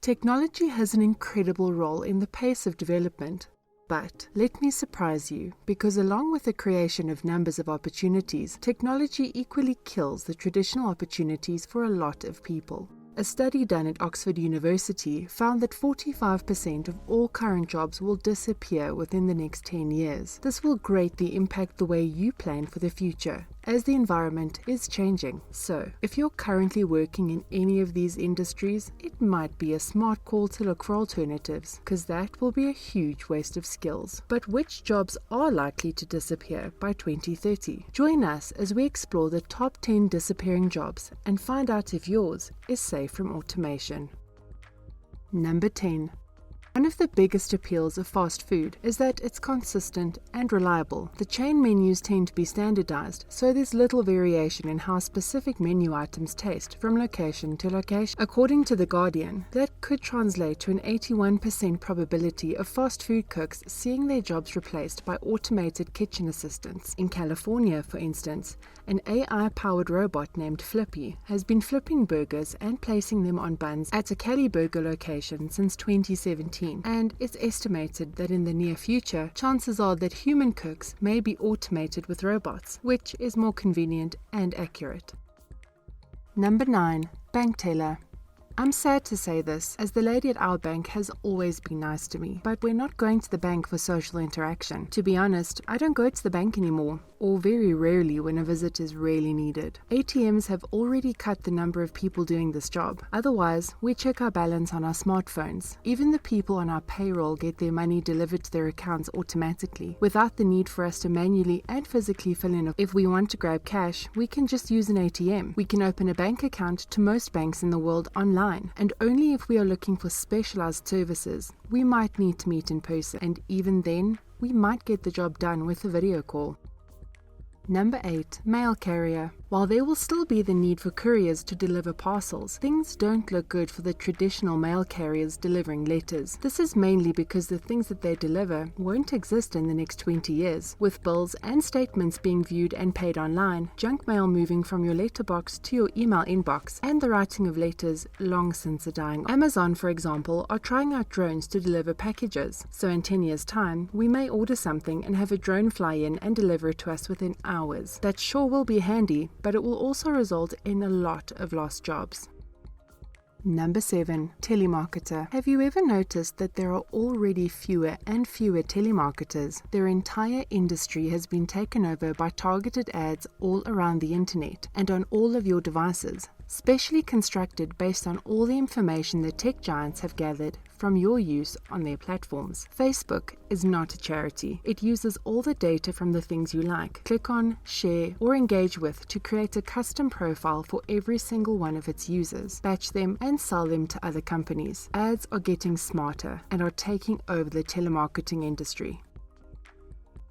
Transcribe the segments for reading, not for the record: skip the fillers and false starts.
Technology has an incredible role in the pace of development. But let me surprise you, because along with the creation of numbers of opportunities, technology equally kills the traditional opportunities for a lot of people. A study done at Oxford University found that 45% of all current jobs will disappear within the next 10 years. This will greatly impact the way you plan for the future, as the environment is changing. So, if you're currently working in any of these industries, it might be a smart call to look for alternatives, because that will be a huge waste of skills. But which jobs are likely to disappear by 2030? Join us as we explore the top 10 disappearing jobs and find out if yours is safe from automation. Number 10. One of the biggest appeals of fast food is that it's consistent and reliable. The chain menus tend to be standardized, so there's little variation in how specific menu items taste from location to location. According to The Guardian, that could translate to an 81% probability of fast food cooks seeing their jobs replaced by automated kitchen assistants. In California, for instance, an AI-powered robot named Flippy has been flipping burgers and placing them on buns at a Cali Burger location since 2017. And it's estimated that in the near future, chances are that human cooks may be automated with robots, which is more convenient and accurate. Number 9. Bank teller. I'm sad to say this, as the lady at our bank has always been nice to me, but we're not going to the bank for social interaction. To be honest, I don't go to the bank anymore, or very rarely when a visit is really needed. ATMs have already cut the number of people doing this job. Otherwise, we check our balance on our smartphones. Even the people on our payroll get their money delivered to their accounts automatically, without the need for us to manually and physically fill in. If we want to grab cash, we can just use an ATM. We can open a bank account to most banks in the world online, and only if we are looking for specialized services, we might need to meet in person, and even then, we might get the job done with a video call. Number 8. Mail carrier. While there will still be the need for couriers to deliver parcels, things don't look good for the traditional mail carriers delivering letters. This is mainly because the things that they deliver won't exist in the next 20 years. With bills and statements being viewed and paid online, junk mail moving from your letterbox to your email inbox, and the writing of letters long since a dying. Amazon, for example, are trying out drones to deliver packages. So in 10 years' time, we may order something and have a drone fly in and deliver it to us within hours. That sure will be handy, but it will also result in a lot of lost jobs. Number 7. Telemarketer. Have you ever noticed that there are already fewer and fewer telemarketers? Their entire industry has been taken over by targeted ads all around the internet and on all of your devices, specially constructed based on all the information the tech giants have gathered from your use on their platforms. Facebook is not a charity. It uses all the data from the things you like, click on, share, or engage with to create a custom profile for every single one of its users, batch them, and sell them to other companies. Ads are getting smarter and are taking over the telemarketing industry.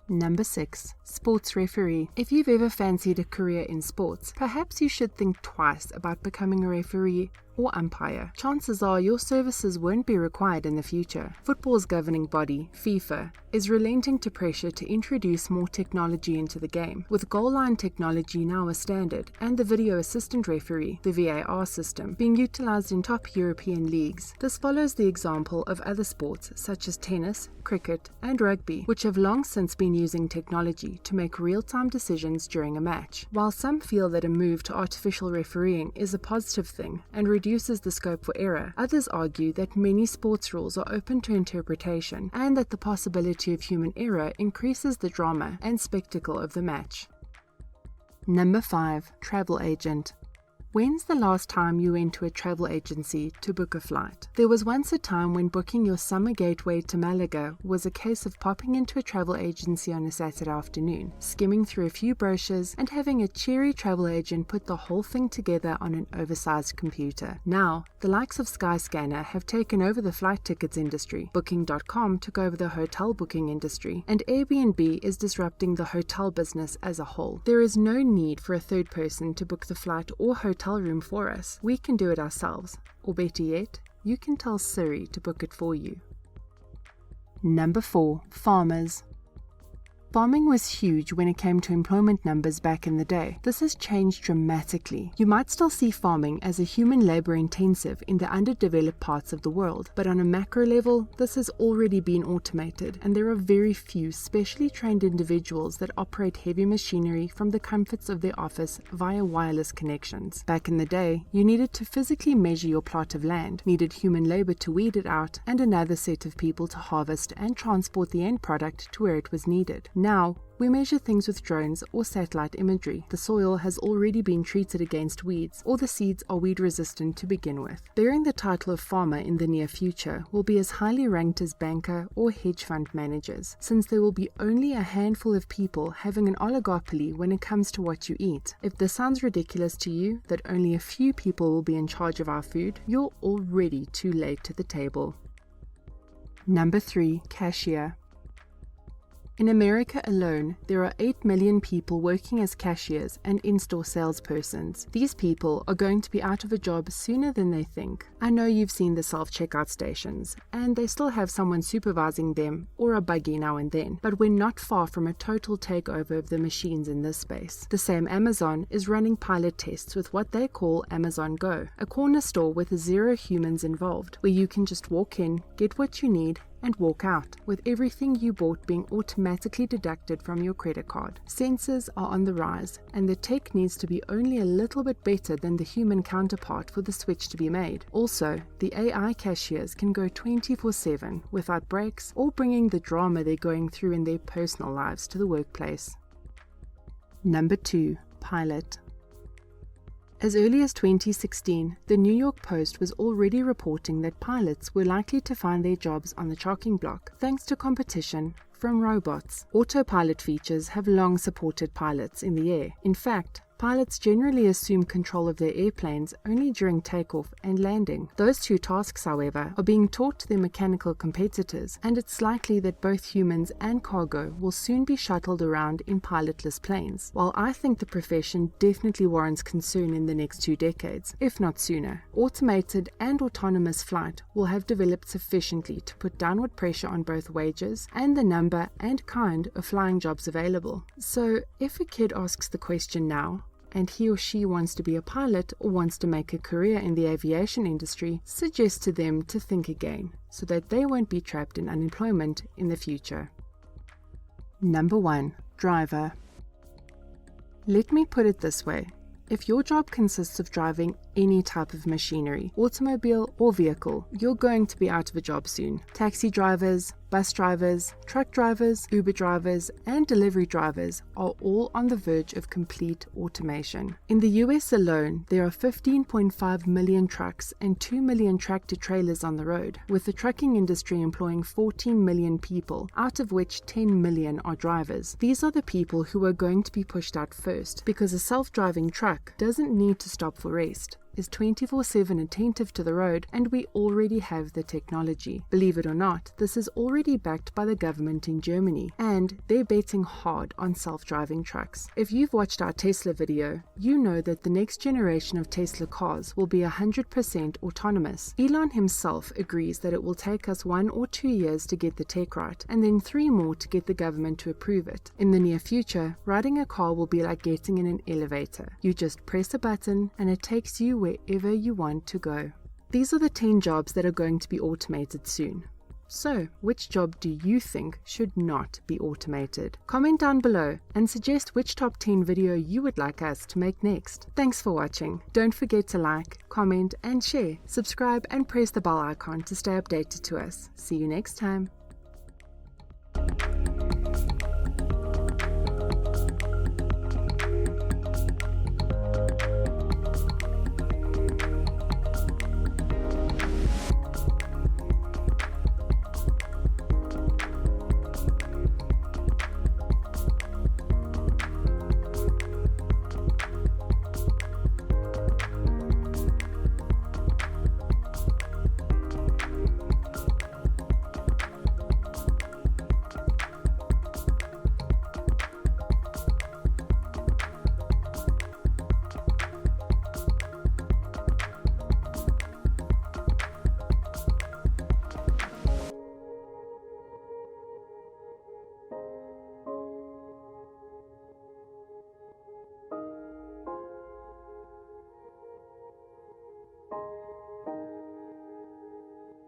Number 6. Sports referee. If you've ever fancied a career in sports, perhaps you should think twice about becoming a referee or umpire. Chances are your services won't be required in the future. Football's governing body, FIFA, is relenting to pressure to introduce more technology into the game, with goal line technology now a standard, and the video assistant referee, the VAR system, being utilized in top European leagues. This follows the example of other sports such as tennis, cricket, and rugby, which have long since been using technology to make real-time decisions during a match. While some feel that a move to artificial refereeing is a positive thing and reduces the scope for error, others argue that many sports rules are open to interpretation and that the possibility of human error increases the drama and spectacle of the match. Number 5. Travel agent. When's the last time you went to a travel agency to book a flight? There was once a time when booking your summer gateway to Malaga was a case of popping into a travel agency on a Saturday afternoon, skimming through a few brochures, and having a cheery travel agent put the whole thing together on an oversized computer. Now, the likes of Skyscanner have taken over the flight tickets industry, Booking.com took over the hotel booking industry, and Airbnb is disrupting the hotel business as a whole. There is no need for a third person to book the flight or hotel room for us. We can do it ourselves, or better yet, you can tell Siri to book it for you. Number 4. Farmers. Farming was huge when it came to employment numbers back in the day. This has changed dramatically. You might still see farming as a human labor intensive in the underdeveloped parts of the world, but on a macro level, this has already been automated, and there are very few specially trained individuals that operate heavy machinery from the comforts of their office via wireless connections. Back in the day, you needed to physically measure your plot of land, needed human labor to weed it out, and another set of people to harvest and transport the end product to where it was needed. Now, we measure things with drones or satellite imagery. The soil has already been treated against weeds, or the seeds are weed resistant to begin with. Bearing the title of farmer in the near future will be as highly ranked as banker or hedge fund managers, since there will be only a handful of people having an oligopoly when it comes to what you eat. If this sounds ridiculous to you, that only a few people will be in charge of our food, you're already too late to the table. Number 3. Cashier. In America alone, there are 8 million people working as cashiers and in-store salespersons. These people are going to be out of a job sooner than they think. I know you've seen the self-checkout stations, and they still have someone supervising them or a buggy now and then, but we're not far from a total takeover of the machines in this space. The same Amazon is running pilot tests with what they call Amazon Go, a corner store with 0 humans involved, where you can just walk in, get what you need, and walk out, with everything you bought being automatically deducted from your credit card. Sensors are on the rise, and the tech needs to be only a little bit better than the human counterpart for the switch to be made. Also, the AI cashiers can go 24/7 without breaks or bringing the drama they're going through in their personal lives to the workplace. Number 2. Pilot. As early as 2016, the New York Post was already reporting that pilots were likely to find their jobs on the chopping block, thanks to competition from robots. Autopilot features have long supported pilots in the air. In fact, pilots generally assume control of their airplanes only during takeoff and landing. Those two tasks, however, are being taught to their mechanical competitors, and it's likely that both humans and cargo will soon be shuttled around in pilotless planes. While I think the profession definitely warrants concern in the next 2 decades, if not sooner, automated and autonomous flight will have developed sufficiently to put downward pressure on both wages and the number and kind of flying jobs available. So, if a kid asks the question now, and he or she wants to be a pilot or wants to make a career in the aviation industry, suggest to them to think again, so that they won't be trapped in unemployment in the future. Number 1. Driver. Let me put it this way. If your job consists of driving any type of machinery, automobile or vehicle, you're going to be out of a job soon. Taxi drivers, bus drivers, truck drivers, Uber drivers, and delivery drivers are all on the verge of complete automation. In the US alone, there are 15.5 million trucks and 2 million tractor-trailers on the road, with the trucking industry employing 14 million people, out of which 10 million are drivers. These are the people who are going to be pushed out first, because a self-driving truck doesn't need to stop for rest, is 24/7 attentive to the road, and we already have the technology. Believe it or not, this is already backed by the government in Germany, and they're betting hard on self-driving trucks. If you've watched our Tesla video, you know that the next generation of Tesla cars will be 100% autonomous. Elon himself agrees that it will take us 1 or 2 years to get the tech right, and then 3 more to get the government to approve it. In the near future, riding a car will be like getting in an elevator. You just press a button and it takes you wherever you want to go. These are the 10 jobs that are going to be automated soon. So, which job do you think should not be automated? Comment down below and suggest which top 10 video you would like us to make next. Thanks for watching. Don't forget to like, comment and share. Subscribe and press the bell icon to stay updated to us. See you next time.